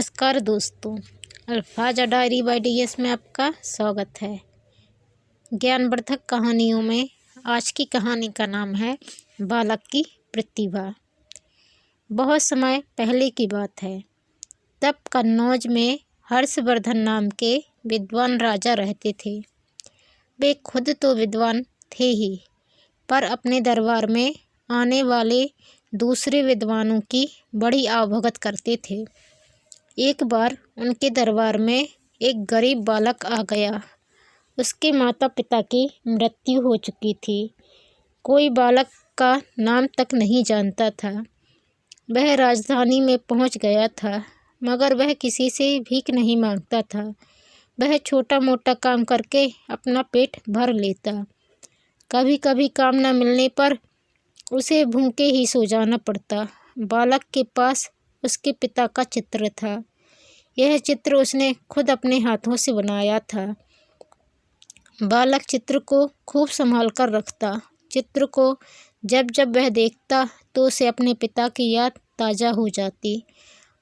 नमस्कार दोस्तों, अल्फाजा diary bye DS में आपका स्वागत है। ज्ञानवर्धक कहानियों में आज की कहानी का नाम है बालक की प्रतिभा। बहुत समय पहले की बात है। तब कन्नौज में हर्षवर्धन नाम के विद्वान राजा रहते थे। वे खुद तो विद्वान थे ही, पर अपने दरबार में आने वाले दूसरे विद्वानों की बड़ी आवभगत करते थे। एक बार उनके दरबार में एक गरीब बालक आ गया। उसके माता पिता की मृत्यु हो चुकी थी। कोई बालक का नाम तक नहीं जानता था। वह राजधानी में पहुंच गया था, मगर वह किसी से भीख नहीं मांगता था। वह छोटा मोटा काम करके अपना पेट भर लेता। कभी कभी काम न मिलने पर उसे भूखे ही सो जाना पड़ता। बालक के पास उसके पिता का चित्र था। यह चित्र उसने खुद अपने हाथों से बनाया था। बालक चित्र को खूब संभाल कर रखता। चित्र को जब जब वह देखता तो उसे अपने पिता की याद ताज़ा हो जाती।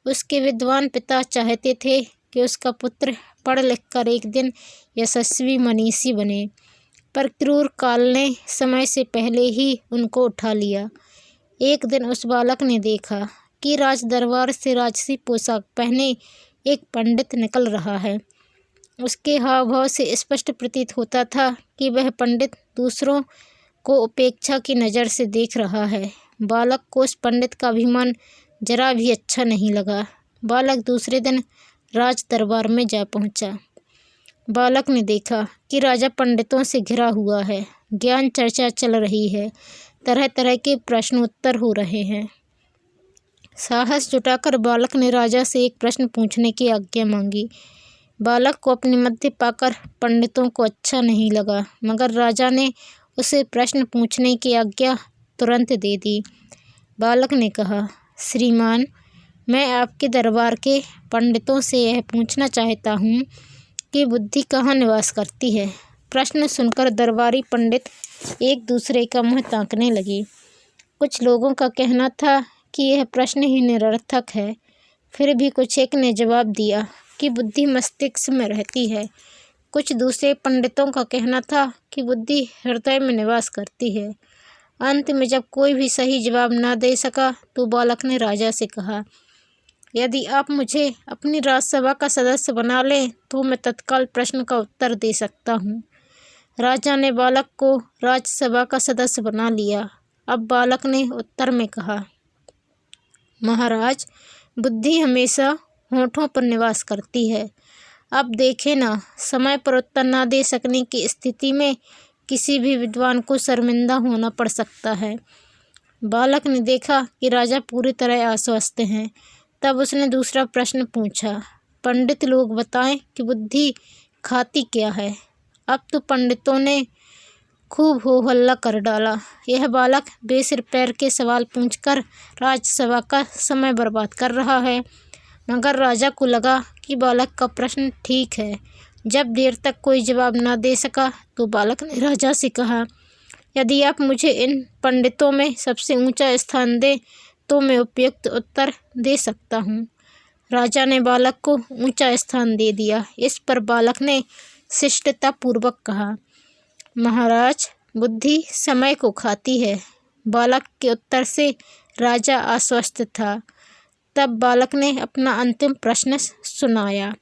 उसके विद्वान पिता चाहते थे कि उसका पुत्र पढ़ लिख कर एक दिन यशस्वी मनीषी बने, पर क्रूर काल ने समय से पहले ही उनको उठा लिया। एक दिन उस बालक ने देखा कि राज दरबार से राजसी पोशाक पहने एक पंडित निकल रहा है। उसके हाव भाव से स्पष्ट प्रतीत होता था कि वह पंडित दूसरों को उपेक्षा की नज़र से देख रहा है। बालक को उस पंडित का अभिमान जरा भी अच्छा नहीं लगा। बालक दूसरे दिन राज दरबार में जा पहुंचा। बालक ने देखा कि राजा पंडितों से घिरा हुआ है। ज्ञान चर्चा चल रही है। तरह तरह के प्रश्नोत्तर हो रहे हैं। साहस जुटाकर बालक ने राजा से एक प्रश्न पूछने की आज्ञा मांगी। बालक को अपने मध्य पाकर पंडितों को अच्छा नहीं लगा, मगर राजा ने उसे प्रश्न पूछने की आज्ञा तुरंत दे दी। बालक ने कहा, श्रीमान, मैं आपके दरबार के पंडितों से यह पूछना चाहता हूँ कि बुद्धि कहाँ निवास करती है। प्रश्न सुनकर दरबारी पंडित एक दूसरे का मुँह ताकने लगे। कुछ लोगों का कहना था कि यह प्रश्न ही निरर्थक है। फिर भी कुछ एक ने जवाब दिया कि बुद्धि मस्तिष्क में रहती है। कुछ दूसरे पंडितों का कहना था कि बुद्धि हृदय में निवास करती है। अंत में जब कोई भी सही जवाब न दे सका तो बालक ने राजा से कहा, यदि आप मुझे अपनी राजसभा का सदस्य बना लें तो मैं तत्काल प्रश्न का उत्तर दे सकता हूँ। राजा ने बालक को राजसभा का सदस्य बना लिया। अब बालक ने उत्तर में कहा, महाराज, बुद्धि हमेशा होठों पर निवास करती है। अब देखें ना, समय पर उत्तर न दे सकने की स्थिति में किसी भी विद्वान को शर्मिंदा होना पड़ सकता है। बालक ने देखा कि राजा पूरी तरह आश्वस्त हैं। तब उसने दूसरा प्रश्न पूछा, पंडित लोग बताएं कि बुद्धि खाती क्या है। अब तो पंडितों ने खूब हो हल्ला कर डाला। यह बालक बेसिर पैर के सवाल पूछकर राजसभा का समय बर्बाद कर रहा है। मगर राजा को लगा कि बालक का प्रश्न ठीक है। जब देर तक कोई जवाब न दे सका तो बालक ने राजा से कहा, यदि आप मुझे इन पंडितों में सबसे ऊंचा स्थान दें तो मैं उपयुक्त उत्तर दे सकता हूँ। राजा ने बालक को ऊंचा स्थान दे दिया। इस पर बालक ने शिष्टतापूर्वक कहा, महाराज, बुद्धि समय को खाती है। बालक के उत्तर से राजा आश्वस्त था। तब बालक ने अपना अंतिम प्रश्न सुनाया,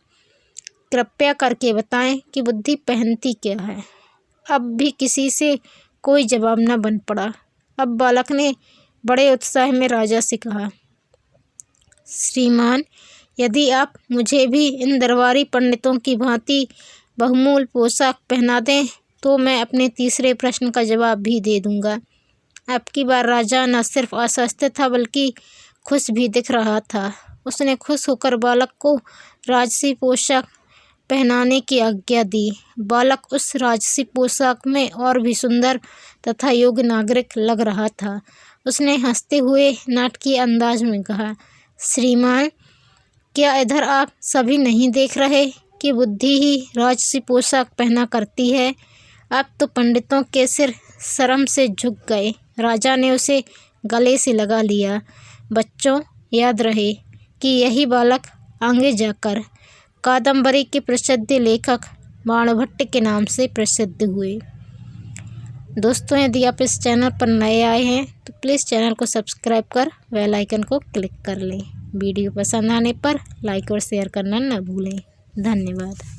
कृपया करके बताएं कि बुद्धि पहनती क्या है। अब भी किसी से कोई जवाब न बन पड़ा। अब बालक ने बड़े उत्साह में राजा से कहा, श्रीमान, यदि आप मुझे भी इन दरबारी पंडितों की भांति बहुमूल्य पोशाक पहना दें तो मैं अपने तीसरे प्रश्न का जवाब भी दे दूंगा। अब की बार राजा न सिर्फ आश्वस्त था बल्कि खुश भी दिख रहा था। उसने खुश होकर बालक को राजसी पोशाक पहनाने की आज्ञा दी। बालक उस राजसी पोशाक में और भी सुंदर तथा योग्य नागरिक लग रहा था। उसने हंसते हुए नाटकीय अंदाज में कहा, श्रीमान, क्या इधर आप सभी नहीं देख रहे कि बुद्धि ही राजसी पोशाक पहना करती है। अब तो पंडितों के सिर शर्म से झुक गए। राजा ने उसे गले से लगा लिया। बच्चों, याद रहे कि यही बालक आगे जाकर कादम्बरी के प्रसिद्ध लेखक बाणभट्ट के नाम से प्रसिद्ध हुए। दोस्तों, यदि आप इस चैनल पर नए आए हैं तो प्लीज़ चैनल को सब्सक्राइब कर बेल आइकन को क्लिक कर लें। वीडियो पसंद आने पर लाइक और शेयर करना न भूलें। धन्यवाद।